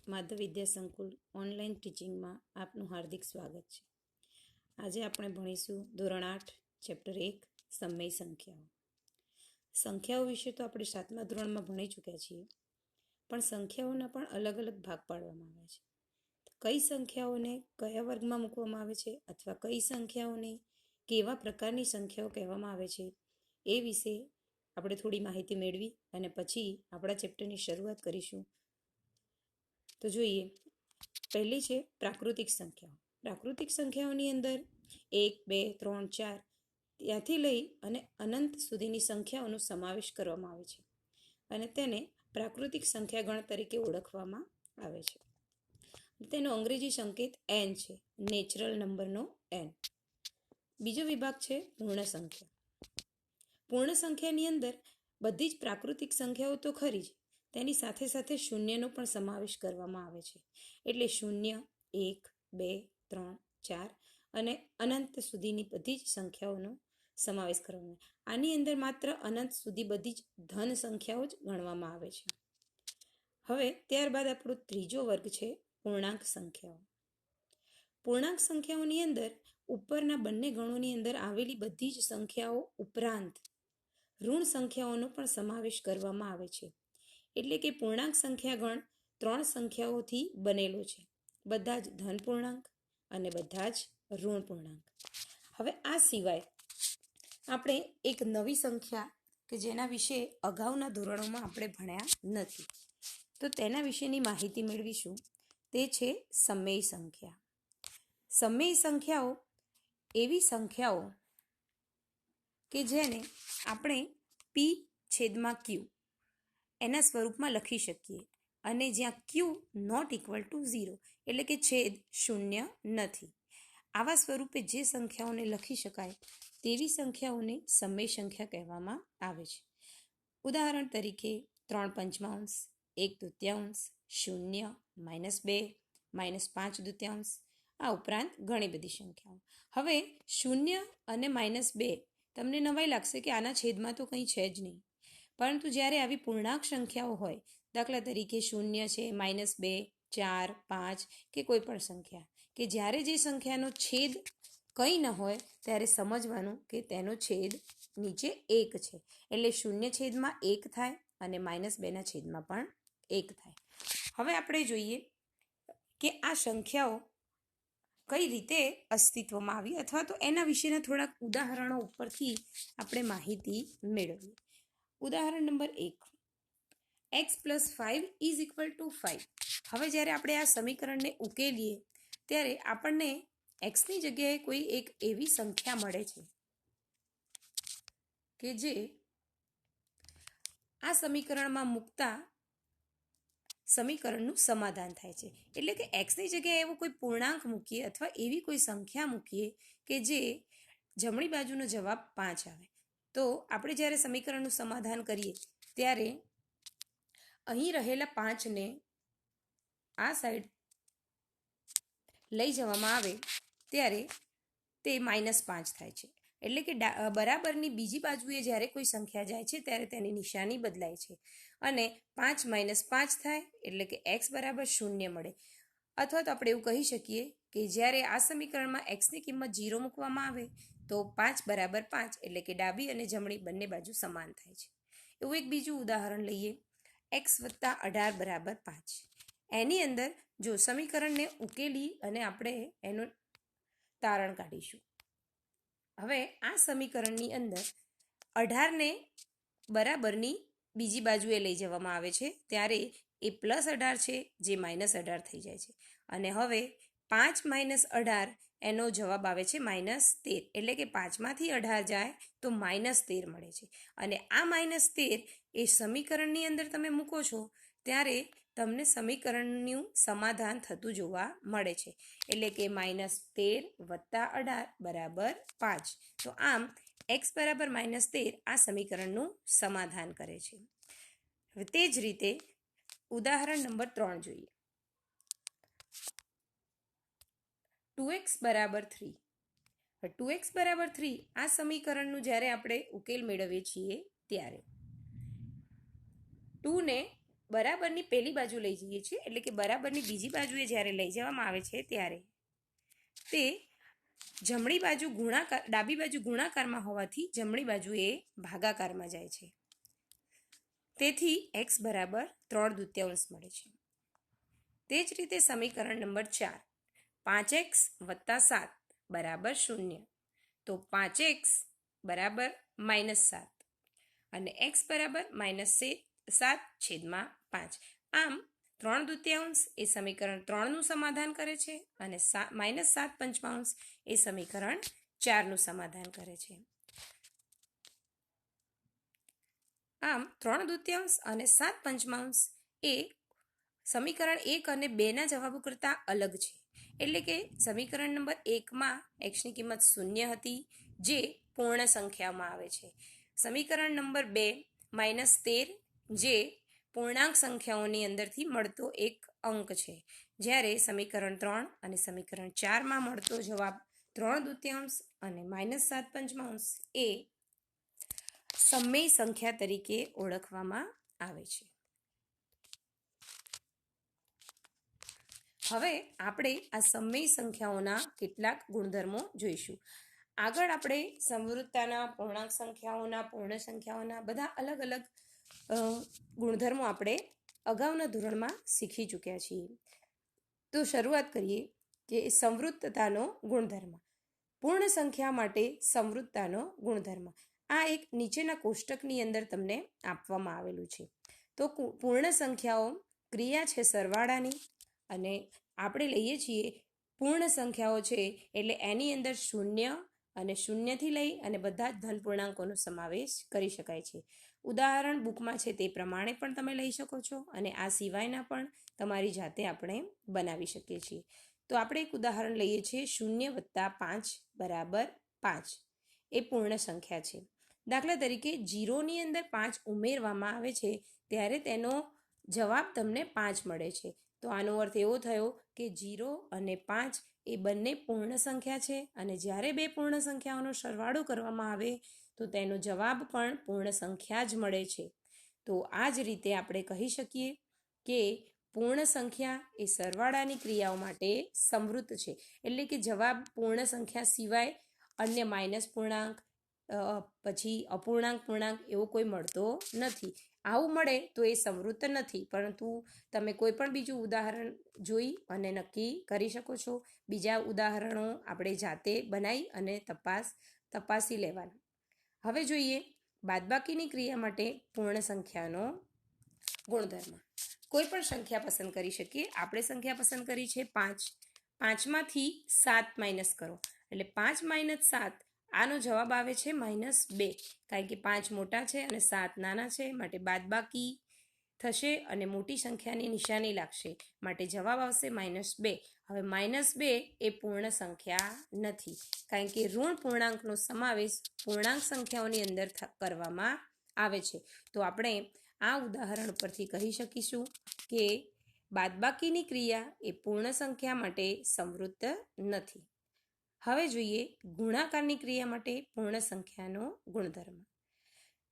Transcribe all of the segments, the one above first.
માધવ વિદ્યા સંકુલ ઓનલાઈન ટીચિંગમાં આપનું હાર્દિક સ્વાગત છે. આજે આપણે ભણીશું ધોરણ 8 ચેપ્ટર 1 સમય સંખ્યાઓ. સંખ્યાઓ વિશે તો આપણે 7મા ધોરણમાં ભણી ચૂક્યા છીએ, પણ સંખ્યાઓના પણ અલગ અલગ ભાગ પાડવામાં આવે છે. કઈ સંખ્યાઓને કયા વર્ગમાં મૂકવામાં આવે છે અથવા કઈ સંખ્યાઓને કેવા પ્રકારની સંખ્યાઓ કહેવામાં આવે છે એ વિશે આપણે થોડી માહિતી મેળવી અને પછી આપણા ચેપ્ટરની શરૂઆત કરીશું. તો જોઈએ, પહેલી છે પ્રાકૃતિક સંખ્યાઓ. પ્રાકૃતિક સંખ્યાઓની અંદર 1, 2, 3, 4 ત્યાંથી લઈ અને અનંત સુધીની સંખ્યાઓનો સમાવેશ કરવામાં આવે છે અને તેને પ્રાકૃતિક સંખ્યાગણ તરીકે ઓળખવામાં આવે છે. તેનો અંગ્રેજી સંકેત n છે, નેચરલ નંબરનો n. બીજો વિભાગ છે પૂર્ણ સંખ્યા. પૂર્ણ સંખ્યાની અંદર બધી જ પ્રાકૃતિક સંખ્યાઓ તો ખરી જ, તેની સાથે સાથે શૂન્યનો પણ સમાવેશ કરવામાં આવે છે. એટલે 0, 1, 2, 3, 4 અને અનંત સુધીની બધી જ સંખ્યાઓનો સમાવેશ કરવામાં આવે. આની અંદર માત્ર અનંત સુધી બધી જ ધન સંખ્યાઓ જ ગણવામાં આવે છે. હવે ત્યારબાદ આપણો ત્રીજો વર્ગ છે પૂર્ણાંક સંખ્યાઓ. પૂર્ણાંક સંખ્યાઓની અંદર ઉપરના બંને ગણોની અંદર આવેલી બધી જ સંખ્યાઓ ઉપરાંત ઋણ સંખ્યાઓનો પણ સમાવેશ કરવામાં આવે છે. એટલે કે પૂર્ણાંક સંખ્યાગણ 3 સંખ્યાઓથી બનેલો છે. બધા જ ધન પૂર્ણાંક અને બધા જ ઋણ પૂર્ણાંક. હવે આ સિવાય આપણે એક નવી સંખ્યા કે જેના વિશે અગાઉના ધોરણોમાં આપણે ભણ્યા નથી, તો તેના વિશેની માહિતી મેળવીશું. તે છે સમય સંખ્યા. સમય સંખ્યાઓ એવી સંખ્યાઓ કે જેને આપણે p/q એના સ્વરૂપમાં લખી શકીએ અને જ્યાં q ≠ 0 એટલે કે છેદ શૂન્ય નથી. આવા સ્વરૂપે જે સંખ્યાઓને લખી શકાય તેવી સંખ્યાઓને સમય સંખ્યા કહેવામાં આવે છે. ઉદાહરણ તરીકે 3/5, 1/2, 0, -2, -5/2. આ ઉપરાંત ઘણી બધી સંખ્યાઓ. હવે 0 અને -2 તમને નવાઈ લાગશે કે આના છેદમાં તો કંઈ છે જ નહીં, પરંતુ જ્યારે આવી પૂર્ણાંક સંખ્યાઓ હોય, દાખલા તરીકે 0 છે, -2, 4, 5 કે કોઈ પણ સંખ્યા, કે જ્યારે જે સંખ્યાનો છેદ કંઈ ન હોય ત્યારે સમજવાનું કે તેનો છેદ નીચે 1 છે. એટલે 0/1 થાય અને -2ના છેદમાં પણ 1 થાય. હવે આપણે જોઈએ કે આ સંખ્યાઓ કઈ રીતે અસ્તિત્વમાં આવી અથવા તો એના વિશેના થોડાક ઉદાહરણો ઉપરથી આપણે માહિતી મેળવીએ. ઉદાહરણ નંબર 1, x + 5 = 5. હવે જ્યારે આપણે આ સમીકરણને ઉકેલીએ ત્યારે આપણને xની જગ્યાએ કોઈ એક એવી સંખ્યા મળે છે કે જે આ સમીકરણમાં મૂકતા સમીકરણનું સમાધાન થાય છે. એટલે કે xની જગ્યાએ એવો કોઈ પૂર્ણાંક મૂકીએ અથવા એવી કોઈ સંખ્યા મૂકીએ કે જે જમણી બાજુનો જવાબ 5 આવે, તો આપણે જ્યારે સમીકરણનું સમાધાન કરીએ ત્યારે અહીં રહેલા 5ને આ સાઈડ લઈ જવામાં આવે ત્યારે તે -5 થાય છે. એટલે કે બરાબરની બીજી બાજુએ જ્યારે કોઈ સંખ્યા જાય છે ત્યારે તેની નિશાની બદલાય છે અને 5 - 5 થાય એટલે કે x = 0 મળે. અથવા તો આપણે એવું કહી શકીએ કે જ્યારે આ સમીકરણમાં xની કિંમત 0 મૂકવામાં આવે તો 5 = 5 એટલે કે ડાબી અને જમણી બંને બાજુ સમાન થાય છે. એવું એક બીજું ઉદાહરણ લઈએ, x + 18 = 5. એની અંદર જો સમીકરણને ઉકેલી અને આપણે એનું તારણ કાઢીશું. હવે આ સમીકરણની અંદર 18ને બરાબરની બીજી બાજુએ લઈ જવામાં આવે છે ત્યારે એ +18 છે જે -18 થઈ જાય છે અને હવે 5 - 18 એનો જવાબ આવે છે -13. એટલે કે 5માંથી 18 જાય તો -13 મળે છે અને આ -13 એ સમીકરણની અંદર તમે મૂકો છો ત્યારે તમને સમીકરણનું સમાધાન થતું જોવા મળે છે. એટલે કે -13 + 18 = 5. તો આમ x = -13 આ સમીકરણનું સમાધાન કરે છે. હવે તે જ રીતે ઉદાહરણ નંબર 3 જોઈએ, 2x = 3. 2x = 3 આ સમીકરણનું જ્યારે આપણે ઉકેલ મેળવીએ છીએ ત્યારે 2ને બરાબરની પેલી બાજુ લઈ જઈએ છીએ, એટલે કે બરાબરની બીજી બાજુએ જ્યારે લઈ જવામાં આવે છે ત્યારે તે જમણી બાજુ ગુણાકાર, ડાબી બાજુ ગુણાકારમાં હોવાથી જમણી બાજુ એ ભાગાકારમાં જાય છે. તેથી x બરાબર 3/2 મળે છે. તે જ રીતે સમીકરણ નંબર 4, 5x + 7 બરાબર 0. તો 5x બરાબર -7 અને x બરાબર -7/5. આમ 3/2 એ સમીકરણ 3નું સમાધાન કરે છે અને -7/5 એ સમીકરણ 4નું સમાધાન કરે છે. આમ 3/2 અને 7/5 એ સમીકરણ 1 અને 2ના જવાબો કરતાં અલગ છે. એટલે કે સમીકરણ નંબર 1માં x ની કિંમત 0 હતી, જે પૂર્ણ સંખ્યામાં આવે છે. સમીકરણ નંબર 2 -13, જે પૂર્ણાંક સંખ્યાઓની અંદરથી મળતો એક અંક છે. જ્યારે સમીકરણ 3 અને સમીકરણ 4માં મળતો જવાબ 3/2 અને -7/5 એ સમમેય સંખ્યા તરીકે ઓળખવામાં આવે છે. હવે આપણે આ સમમેય સંખ્યાઓના કેટલાક ગુણધર્મો જોઈશું. આગળ આપણે સમવૃત્તાના, પૂર્ણાંક સંખ્યાઓના, પૂર્ણ સંખ્યાઓના બધા અલગ અલગ ગુણધર્મો આપણે અગાઉના ધોરણમાં શીખી ચૂક્યા છીએ. તો શરૂઆત કરીએ કે સમવૃત્તતાનો ગુણધર્મ. પૂર્ણ સંખ્યા માટે સમવૃત્તાનો ગુણધર્મ આ એક નીચેના કોષ્ટકની અંદર તમને આપવામાં આવેલું છે. તો પૂર્ણ સંખ્યાઓ ક્રિયા છે સરવાળાની, અને આપણે લઈએ છીએ પૂર્ણ સંખ્યાઓ છે એટલે એની અંદર 0 અને 0થી લઈ અને બધા જ ધન પૂર્ણાંકોનો સમાવેશ કરી શકાય છે. ઉદાહરણ બુકમાં છે તે પ્રમાણે પણ તમે લઈ શકો છો, અને આ સિવાયના પણ તમારી જાતે આપણે બનાવી શકીએ છીએ. તો આપણે એક ઉદાહરણ લઈએ છીએ, 0 + 5 બરાબર 5 એ પૂર્ણ સંખ્યા છે. દાખલા તરીકે 0ની અંદર 5 ઉમેરવામાં આવે છે ત્યારે તેનો જવાબ તમને 5 મળે છે. તો આનો અર્થ એવો થયો કે 0 અને 5 એ બંને પૂર્ણ સંખ્યા છે, અને જ્યારે બે પૂર્ણ સંખ્યાઓનો સરવાળો કરવામાં આવે તો તેનો જવાબ પણ પૂર્ણ સંખ્યા જ મળે છે. તો આ જ રીતે આપણે કહી શકીએ કે પૂર્ણ સંખ્યા એ સરવાળાની ક્રિયાઓ માટે સમવૃત્ત છે. એટલે કે જવાબ પૂર્ણ સંખ્યા સિવાય અન્ય માઇનસ પૂર્ણાંક, પછી અપૂર્ણાંક પૂર્ણાંક એવો કોઈ મળતો નથી. આવું મળે તો એ સમવૃત્ત નથી, પરંતુ તમે કોઈ પણ બીજું ઉદાહરણ જોઈ અને નક્કી કરી શકો છો. બીજા ઉદાહરણો આપણે જાતે બનાવી અને તપાસી લેવાના. હવે જોઈએ બાદબાકીની ક્રિયા માટે પૂર્ણ સંખ્યાનો ગુણધર્મ. કોઈ પણ સંખ્યા પસંદ કરી શકીએ. આપણે સંખ્યા પસંદ કરી છે 5. 5માંથી 7 માઇનસ કરો એટલે 5 - 7, આનો જવાબ આવે છે -2. કારણ કે 5 મોટા છે અને 7 નાના છે, માટે બાદબાકી થશે અને મોટી સંખ્યાની નિશાની લાગશે, માટે જવાબ આવશે -2. હવે -2 એ પૂર્ણ સંખ્યા નથી, કારણ કે ઋણ પૂર્ણાંકનો સમાવેશ પૂર્ણાંક સંખ્યાઓની અંદર કરવામાં આવે છે. તો આપણે આ ઉદાહરણ પરથી કહી શકીશું કે બાદબાકીની ક્રિયા એ પૂર્ણ સંખ્યા માટે સમવૃત્ત નથી. હવે જોઈએ ગુણાકારની ક્રિયા માટે પૂર્ણ સંખ્યાનો ગુણધર્મ.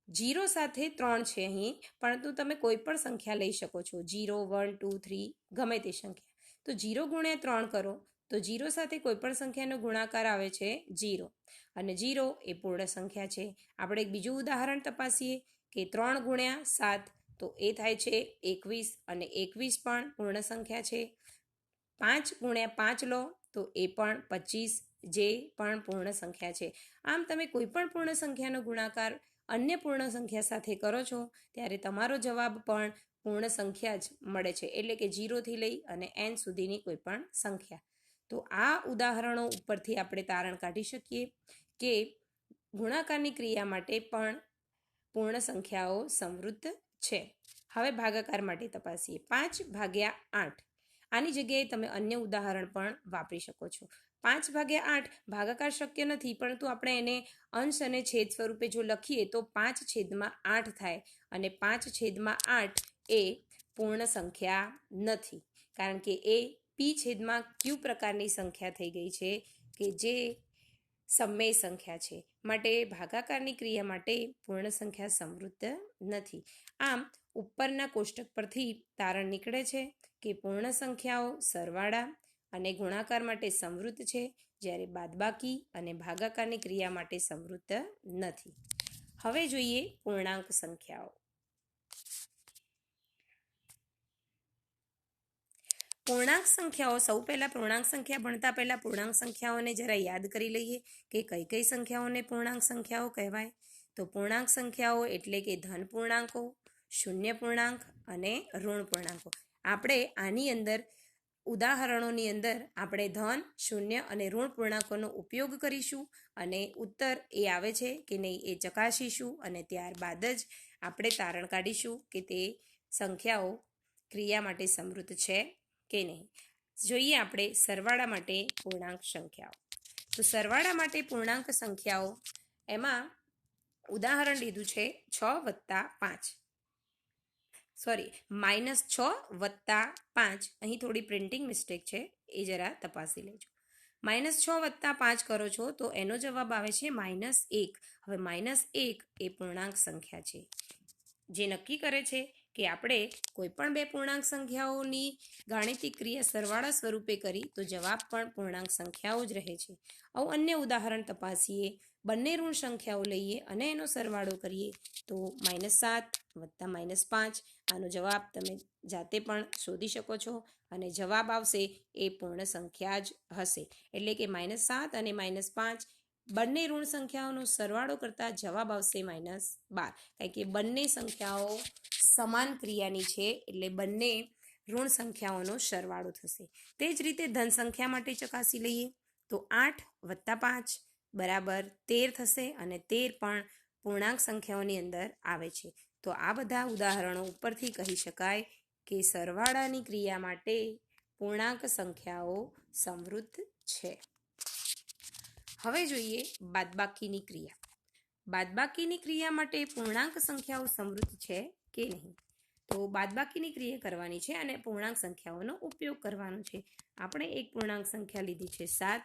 0 સાથે 3 છે અહીં, પરંતુ તમે કોઈ પણ સંખ્યા લઈ શકો છો. 0, 1, 2, 3 ગમે તે સંખ્યા. તો 0 × 3 કરો તો 0 સાથે કોઈ પણ સંખ્યાનો ગુણાકાર આવે છે 0, અને 0 એ પૂર્ણ સંખ્યા છે. આપણે એક બીજું ઉદાહરણ તપાસીએ કે 3 × 7 તો એ થાય છે 21, અને 21 પણ પૂર્ણ સંખ્યા છે. 5 × 5 લો તો એ પણ 25, જે પણ પૂર્ણ સંખ્યા છે. આમ તમે કોઈ પણ પૂર્ણ સંખ્યાનો ગુણાકાર અન્ય પૂર્ણ સંખ્યા સાથે કરો છો ત્યારે તમારો જવાબ પણ પૂર્ણ સંખ્યા જ મળે છે. એટલે કે 0થી લઈ અને n સુધીની કોઈ પણ સંખ્યા. તો આ ઉદાહરણો ઉપરથી આપણે તારણ કાઢી શકીએ કે ગુણાકારની ક્રિયા માટે પણ પૂર્ણ સંખ્યાઓ સમવૃત્ત છે. હવે ભાગાકાર માટે તપાસીએ. 5/8. આની જગ્યાએ તમે અન્ય ઉદાહરણ પણ વાપરી શકો છો. 5/8 ભાગાકાર શક્ય નથી, પરંતુ આપણે એને અંશ અને છેદ સ્વરૂપે જો લખીએ તો 5/8 થાય, અને 5/8 એ પૂર્ણ સંખ્યા નથી, કારણ કે એ p/q પ્રકારની સંખ્યા થઈ ગઈ છે કે જે સમમેય સંખ્યા છે. માટે ભાગાકારની ક્રિયા માટે પૂર્ણ સંખ્યા સમવૃત્ત નથી. આમ ઉપરના કોષ્ટક પરથી તારણ નીકળે છે કે પૂર્ણ સંખ્યાઓ સરવાળા અને ગુણાકાર માટે સમૃદ્ધ છે, જ્યારે બાદબાકી અને ભાગાકારની ક્રિયા માટે સમૃદ્ધ નથી. હવે જોઈએ પૂર્ણાંક સંખ્યાઓ. પૂર્ણાંક સંખ્યાઓ, સૌ પહેલા પૂર્ણાંક સંખ્યા ભણતા પહેલા પૂર્ણાંક સંખ્યાઓને જરા યાદ કરી લઈએ કે કઈ કઈ સંખ્યાઓને પૂર્ણાંક સંખ્યાઓ કહેવાય. તો પૂર્ણાંક સંખ્યાઓ એટલે કે ધન પૂર્ણાંકો, શૂન્ય પૂર્ણાંક અને ઋણ પૂર્ણાંકો. આપણે આની અંદર ઉદાહરણોની અંદર આપણે ધન, શૂન્ય અને ઋણ પૂર્ણાંકોનો ઉપયોગ કરીશું અને ઉત્તર એ આવે છે કે નહીં એ ચકાસીશું અને ત્યારબાદ જ આપણે તારણ કાઢીશું કે તે સંખ્યાઓ ક્રિયા માટે સમૃદ્ધ છે કે નહીં. જોઈએ આપણે સરવાળા માટે પૂર્ણાંક સંખ્યાઓ. તો સરવાળા માટે પૂર્ણાંક સંખ્યાઓ એમાં ઉદાહરણ લીધું છે 6 વત્તા 5. -6 વત્તા 5. અહીં થોડી પ્રિન્ટિંગ મિસ્ટેક છે, એ જરા તપાસી લેજો. -6 વત્તા 5 કરો છો તો એનો જવાબ આવે છે -1. હવે -1 એ પૂર્ણાંક સંખ્યા છે, જે નક્કી કરે છે કે આપણે કોઈ પણ બે પૂર્ણાંક સંખ્યાઓની ગાણિતિક ક્રિયા સરવાળા સ્વરૂપે કરી તો જવાબ પણ પૂર્ણાંક સંખ્યાઓ જ રહે છે. આવું અન્ય ઉદાહરણ તપાસીએ. બંને ઋણ સંખ્યાઓ લઈએ અને એનો સરવાળો કરીએ તો -7 વત્તા -5. આનો જવાબ તમે જાતે પણ શોધી શકો છો અને જવાબ આવશે એ પૂર્ણ સંખ્યા જ હશે. એટલે કે -7 અને -5 બંને ઋણ સંખ્યાઓનો સરવાળો કરતા જવાબ આવશે -12. કારણ કે બંને સંખ્યાઓ સમાન ક્રિયાની છે, એટલે બંને ઋણ સંખ્યાઓનો સરવાળો થશે. તે જ રીતે ધન સંખ્યા માટે ચકાસી લઈએ તો 8 વત્તા 5 બરાબર 13 થશે અને 13 પણ પૂર્ણાંક સંખ્યાઓની અંદર આવે છે. તો આ બધા ઉદાહરણો ઉપરથી કહી શકાય કે સરવાળાની ક્રિયા માટે પૂર્ણાંક સંખ્યાઓ સમૃદ્ધ છે. હવે જોઈએ બાદબાકીની ક્રિયા. બાદબાકીની ક્રિયા માટે પૂર્ણાંક સંખ્યાઓ સમૃદ્ધ છે કે નહીં. તો બાદબાકીની ક્રિયા કરવાની છે અને પૂર્ણાંક સંખ્યાઓનો ઉપયોગ કરવાનો છે. આપણે એક પૂર્ણાંક સંખ્યા લીધી છે 7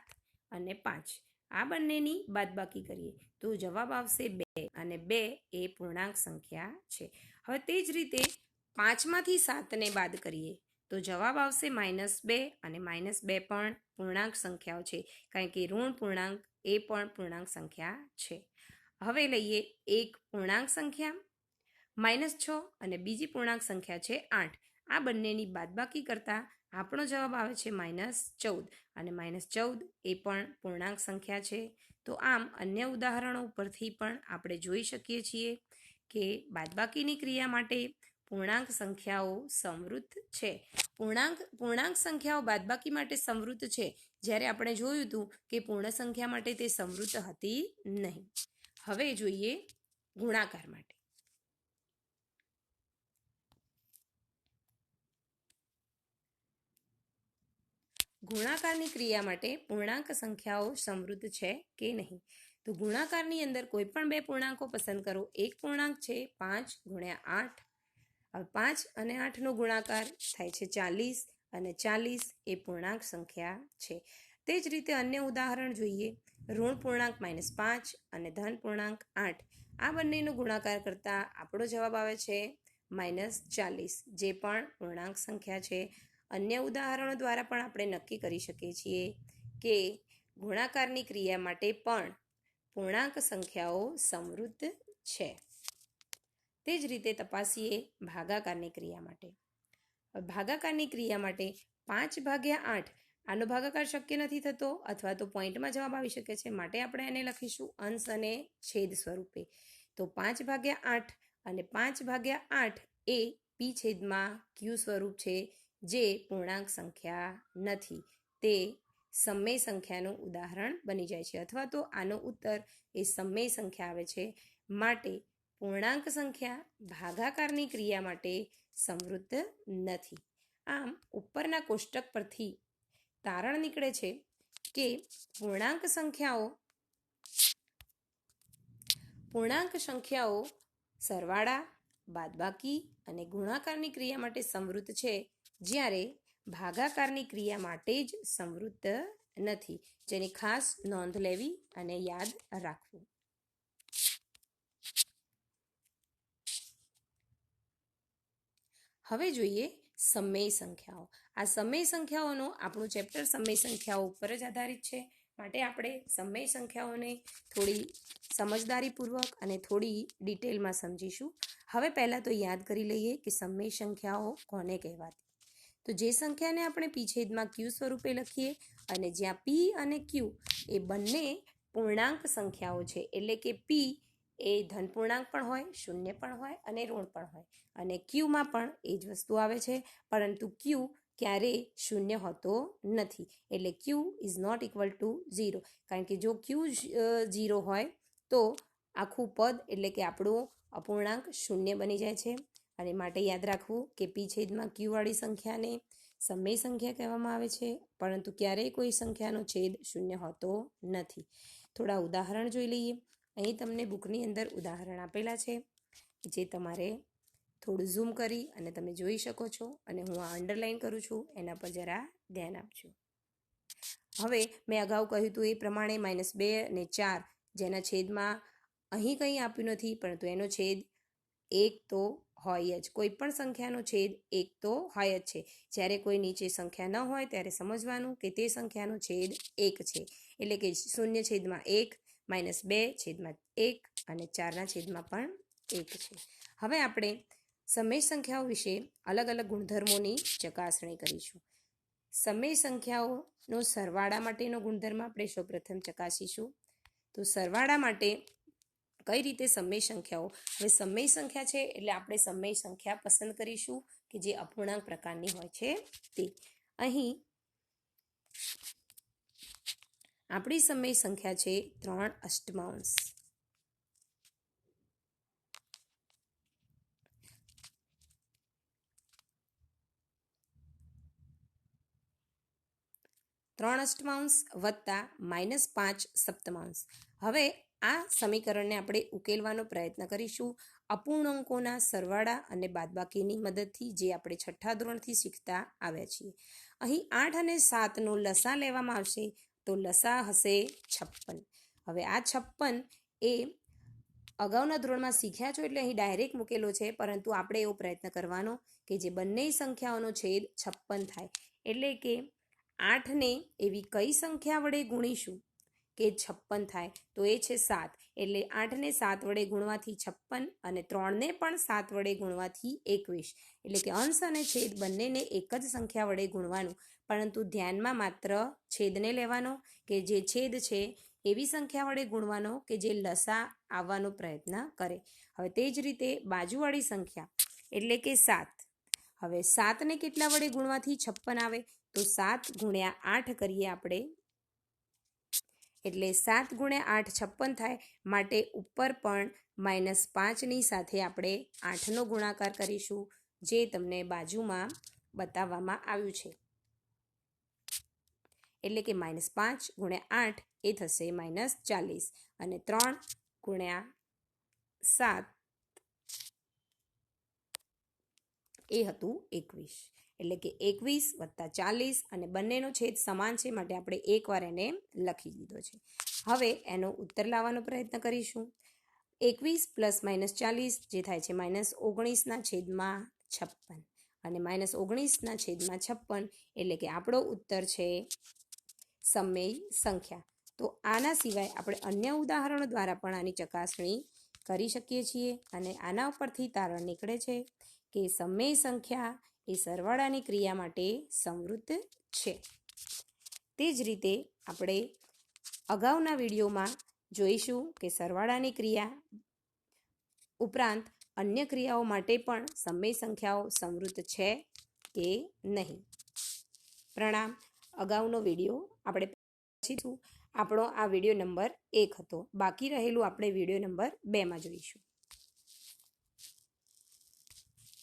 અને 5. આ બંનેની બાદબાકી કરીએ તો જવાબ આવશે 2 અને 2 એ પૂર્ણાંક સંખ્યા છે. હવે તે જ રીતે 5માંથી 7ને બાદ કરીએ તો જવાબ આવશે -2 અને -2 પણ પૂર્ણાંક સંખ્યાઓ છે, કારણ કે ઋણ પૂર્ણાંક એ પણ પૂર્ણાંક સંખ્યા છે. હવે લઈએ એક પૂર્ણાંક સંખ્યા -6 અને બીજી પૂર્ણાંક સંખ્યા છે 8. આ બંનેની બાદબાકી કરતા આપણો જવાબ આવે છે -14 અને -14 એ પણ પૂર્ણાંક સંખ્યા છે. તો આમ અન્ય ઉદાહરણો પરથી પણ આપણે જોઈ શકીએ છીએ કે બાદબાકીની ક્રિયા માટે પૂર્ણાંક સંખ્યાઓ સમૃદ્ધ છે. પૂર્ણાંક સંખ્યાઓ બાદબાકી માટે સમૃદ્ધ છે, જ્યારે આપણે જોયું હતું કે પૂર્ણ સંખ્યા માટે તે સમૃદ્ધ હતી નહીં. હવે જોઈએ ગુણાકાર માટે. ગુણાકારની ક્રિયા માટે પૂર્ણાંક સંખ્યાઓ સમૃદ્ધ છે કે નહીં. તો ગુણાકારની અંદર કોઈ પણ બે પૂર્ણાંકો પસંદ કરો. એક પૂર્ણાંક છે 5 × 8. હવે 5 અને 8નો ગુણાકાર થાય છે 40 અને 40 એ પૂર્ણાંક સંખ્યા છે. તે જ રીતે અન્ય ઉદાહરણ જોઈએ. ઋણ પૂર્ણાંક -5 અને ધન પૂર્ણાંક 8. આ બંનેનો ગુણાકાર કરતા આપણો જવાબ આવે છે -40, જે પણ પૂર્ણાંક સંખ્યા છે. અન્ય ઉદાહરણો દ્વારા પણ આપણે નક્કી કરી શકીએ છીએ કે ગુણાકારની ક્રિયા માટે પણ પૂર્ણાંક સંખ્યાઓ સમૃદ્ધ છે. તે જ રીતે તપાસીએ ભાગાકારની ક્રિયા માટે. ભાગાકારની ક્રિયા માટે 5/8 આનો ભાગાકાર શક્ય નથી થતો અથવા તો પોઈન્ટમાં જવાબ આવી શકે છે, માટે આપણે એને લખીશું અંશ અને છેદ સ્વરૂપે. તો 5/8 અને 5/8 એ p/q સ્વરૂપ છે, જે પૂર્ણાંક સંખ્યા નથી. તે સમય સંખ્યાનું ઉદાહરણ બની જાય છે, અથવા તો આનો ઉત્તર એ સમય સંખ્યા આવે છે. માટે પૂર્ણાંક સંખ્યા ભાગાકારની ક્રિયા માટે સમૃદ્ધ નથી. આમ ઉપરના કોષ્ટક પરથી તારણ નીકળે છે કે પૂર્ણાંક સંખ્યાઓ સરવાળા, બાદબાકી અને ગુણાકારની ક્રિયા માટે સમૃદ્ધ છે, જ્યારે ભાગાકારની ક્રિયા માટે જ સમૃદ્ધ નથી, જેની ખાસ નોંધ લેવી અને યાદ રાખવું. હવે જોઈએ સમય સંખ્યાઓ. આ સમય સંખ્યાઓનો આપણું ચેપ્ટર સમય સંખ્યાઓ ઉપર જ આધારિત છે. માટે આપણે સમય સંખ્યાઓને થોડી સમજદારીપૂર્વક અને થોડી ડિટેલમાં સમજીશું. હવે પહેલાં તો યાદ કરી લઈએ કે સમય સંખ્યાઓ કોને કહેવાતી. તો જે સંખ્યાને આપણે પી છેદમાં ક્યુ સ્વરૂપે લખીએ અને જ્યાં પી અને ક્યુ એ બંને પૂર્ણાંક સંખ્યાઓ છે, એટલે કે પી એ ધન પૂર્ણાંક પણ હોય, શૂન્ય પણ હોય અને ઋણ પણ હોય, અને ક્યુમાં પણ એ જ વસ્તુ આવે છે, પરંતુ ક્યુ ક્યારેય શૂન્ય હોતો નથી. એટલે ક્યુ ઇઝ નોટ ઇક્વલ ટુ 0, કારણ કે જો ક્યુ 0 હોય તો આખું પદ એટલે કે આપણું અપૂર્ણાંક શૂન્ય બની જાય છે. અને માટે યાદ રાખવું કે પી છેદમાં ક્યુ વાળી સંખ્યાને સમય સંખ્યા કહેવામાં આવે છે, પરંતુ ક્યારેય કોઈ સંખ્યાનો છેદ શૂન્ય હોતો નથી. થોડા ઉદાહરણ જોઈ લઈએ. અહીં તમને બુકની અંદર ઉદાહરણ આપેલા છે, જે તમારે થોડું ઝૂમ કરી અને તમે જોઈ શકો છો, અને હું આ અંડરલાઈન કરું છું, એના પર જરા ધ્યાન આપજો. હવે મેં અગાઉ કહ્યું હતું એ પ્રમાણે -2 અને 4 જેના છેદમાં અહીં કંઈ આપ્યું નથી, પરંતુ એનો છેદ 1 તો હોય જ. કોઈ પણ સંખ્યાનો છેદ 1 તો હોય જ છે. જ્યારે કોઈ નીચે સંખ્યા ન હોય ત્યારે સમજવાનું કે તે સંખ્યાનો છેદ 1 છે. એટલે કે 0/1, -2/1 અને 4ના છેદમાં પણ 1 છે. હવે આપણે સમય સંખ્યાઓ વિશે અલગ અલગ ગુણધર્મોની ચકાસણી કરીશું. સમય સંખ્યાઓનો સરવાળા માટેનો ગુણધર્મ આપણે સૌપ્રથમ ચકાસીશું. તો સરવાળા માટે કઈ રીતે સમય સંખ્યાઓ, હવે સમય સંખ્યા છે એટલે આપણે સમય સંખ્યા પસંદ કરીશું કે જે અપૂર્ણાંક પ્રકારની હોય છે તે. અહીં આપણી સમય સંખ્યા છે 3 અષ્ટમાંશ. વત્તા -5 સપ્તમાંશ. હવે આ સમીકરણને આપણે ઉકેલવાનો પ્રયત્ન કરીશું અપૂર્ણાંકોના સરવાળા અને બાદબાકીની મદદથી, જે આપણે 6ઠ્ઠા ધોરણથી શીખતા આવ્યા છીએ. અહીં 8 અને 7નો લસા લેવામાં આવશે તો લસા હશે 56. હવે આ 56 એ અગાઉના ધોરણમાં શીખ્યા છો એટલે અહીં ડાયરેક્ટ મૂકેલો છે, પરંતુ આપણે એવો પ્રયત્ન કરવાનો કે જે બંને સંખ્યાઓનો છેદ 56 થાય. એટલે કે 8ને એવી કઈ સંખ્યા વડે ગુણીશું કે 56 થાય, તો એ છે 7. એટલે 8ને 7 વડે ગુણવાથી 56 અને 3ને પણ 7 વડે ગુણવાથી 21. એટલે કે અંશ અને છેદ બંનેને એક જ સંખ્યા વડે ગુણવાનું, પરંતુ ધ્યાનમાં માત્ર છેદને લેવાનો કે જે છેદ છે એવી સંખ્યા વડે ગુણવાનો કે જે લસા આવવાનો પ્રયત્ન કરે. હવે તે જ રીતે બાજુવાળી સંખ્યા એટલે કે 7. હવે 7ને કેટલા વડે ગુણવાથી 56 આવે, તો 7 ગુણ્યા 8 કરીએ આપણે, એટલે 7 ગુણ્યા 8 56 થાય. માટે ઉપર પણ -5ની સાથે આપણે 8નો ગુણાકાર કરીશું, જે તમને બાજુમાં બતાવવામાં આવ્યું છે. એટલે કે -5 ગુણ્યા 8 એ થશે -40, અને 3 ગુણ્યા 7 એ હતું 21. એટલે કે 21 વત્તા 40, અને બંનેનો છેદ સમાન છે માટે આપણે એકવાર એને લખી દીધો છે. હવે એનો ઉત્તર લાવવાનો પ્રયત્ન કરીશું. 21 + -40 જે થાય છે -19ના છેદમાં 56, અને -19ના છેદમાં 56 એટલે કે આપણો ઉત્તર છે સમય સંખ્યા. તો આના સિવાય આપણે અન્ય ઉદાહરણો દ્વારા પણ આની ચકાસણી કરી શકીએ છીએ, અને આના ઉપરથી તારણ નીકળે છે કે સમય સંખ્યા એ સરવાળાની ક્રિયા માટે સમૃદ્ધ છે. તે જ રીતે આપણે અગાઉના વિડીયોમાં જોઈશું કે સરવાળાની ક્રિયા ઉપરાંત અન્ય ક્રિયાઓ માટે પણ સમય સંખ્યાઓ સમૃદ્ધ છે કે નહીં. પ્રણામ. અગાઉનો વિડીયો આપણે આપણો આ વિડીયો નંબર 1 હતો. બાકી રહેલું આપણે વિડીયો નંબર 2માં જોઈશું.